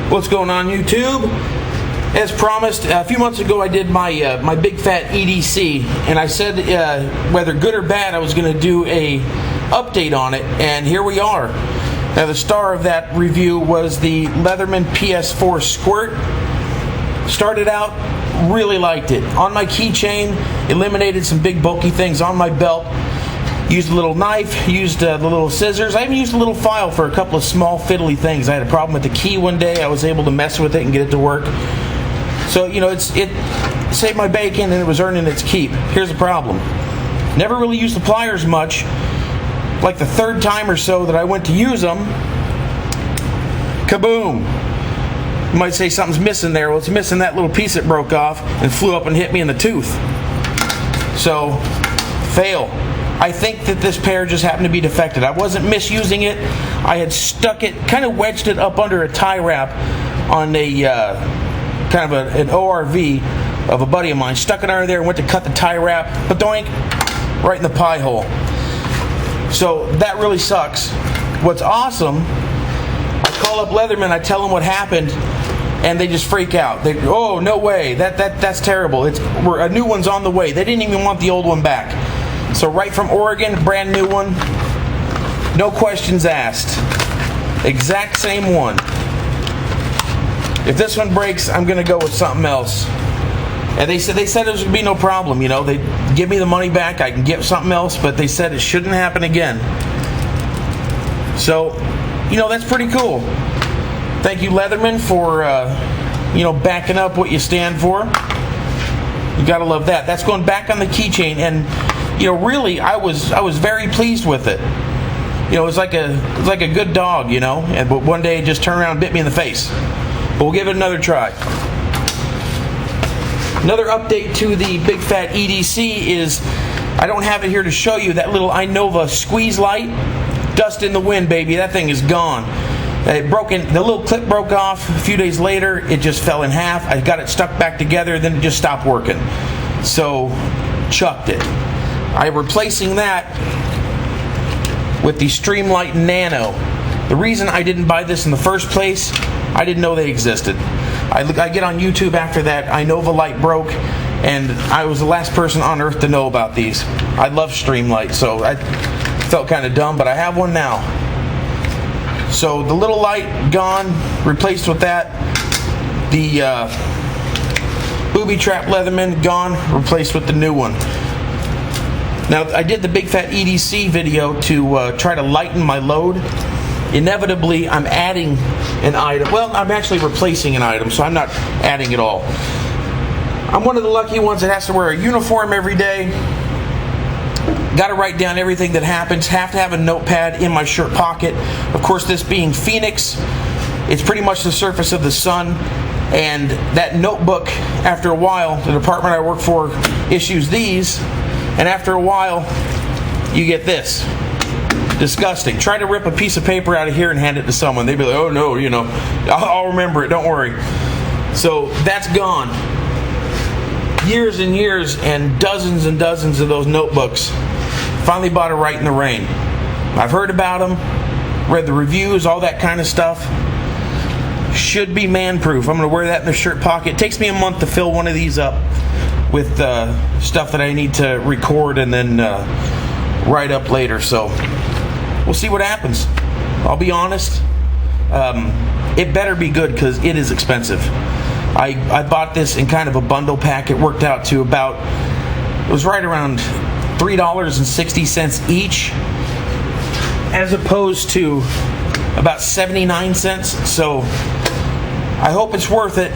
What's going on, YouTube? As promised, a few months ago I did my my big fat EDC, and I said whether good or bad I was going to do a update on it, and here we are. Now the star of that review was the Leatherman PS4 Squirt. Started out, really liked it. On my keychain, eliminated some big bulky things on my belt. Used a little knife, used the little scissors. I even used a little file for a couple of small fiddly things. I had a problem with the key one day. I was able to mess with it and get it to work. So, you know, it saved my bacon and it was earning its keep. Here's the problem. Never really used the pliers much. Like the third time or so that I went to use them, kaboom. You might say something's missing there. Well, it's missing that little piece that broke off and flew up and hit me in the tooth. So, fail. I think that this pair just happened to be defected. I wasn't misusing it. I had stuck it, kind of wedged it up under a tie wrap on a kind of an ORV of a buddy of mine. Stuck it under there and went to cut the tie wrap, doink, right in the pie hole. So that really sucks. What's awesome, I call up Leatherman, I tell them what happened, and they just freak out. They, oh, no way, that's terrible. A new one's on the way. They didn't even want the old one back. So right from Oregon, brand new one, no questions asked. Exact same one. If this one breaks, I'm gonna go with something else. And they said it was gonna be no problem. You know, they give me the money back. I can get something else, but they said it shouldn't happen again. So, you know, that's pretty cool. Thank you, Leatherman, for you know, backing up what you stand for. You gotta love that. That's going back on the keychain, and you know, really, I was very pleased with it. You know, it was like a good dog, you know. But one day it just turned around and bit me in the face. But we'll give it another try. Another update to the big fat EDC is, I don't have it here to show you, that little Innova squeeze light. Dust in the wind, baby. That thing is gone. The little clip broke off. A few days later, it just fell in half. I got it stuck back together, then it just stopped working. So, chucked it. I'm replacing that with the Streamlight Nano. The reason I didn't buy this in the first place, I didn't know they existed. I get on YouTube after that Innova light broke, and I was the last person on earth to know about these. I love Streamlight, so I felt kind of dumb, but I have one now. So the little light gone, replaced with that. The booby trap Leatherman gone, replaced with the new one. Now, I did the big fat EDC video to try to lighten my load. Inevitably, I'm adding an item. Well, I'm actually replacing an item, so I'm not adding it all. I'm one of the lucky ones that has to wear a uniform every day. Got to write down everything that happens. Have to have a notepad in my shirt pocket. Of course, this being Phoenix, it's pretty much the surface of the sun. And that notebook, after a while, the department I work for issues these. And after a while, you get this. Disgusting. Try to rip a piece of paper out of here and hand it to someone. They'd be like, oh no, you know, I'll remember it, don't worry. So that's gone. Years and years and dozens of those notebooks. Finally bought a Right in the Rain. I've heard about them, read the reviews, all that kind of stuff. Should be man-proof. I'm going to wear that in the shirt pocket. It takes me a month to fill one of these up with stuff that I need to record and then write up later. So we'll see what happens. I'll be honest. It better be good because it is expensive. I bought this in kind of a bundle pack. It worked out to about, it was right around $3.60 each, as opposed to about 79 cents. So I hope it's worth it.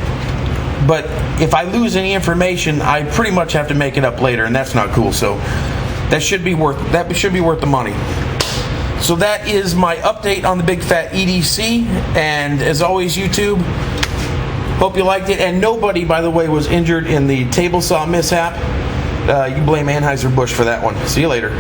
But if I lose any information, I pretty much have to make it up later, and that's not cool. So that should be worth the money. So that is my update on the big fat EDC. And as always, YouTube, hope you liked it. And nobody, by the way, was injured in the table saw mishap. You blame Anheuser-Busch for that one. See you later.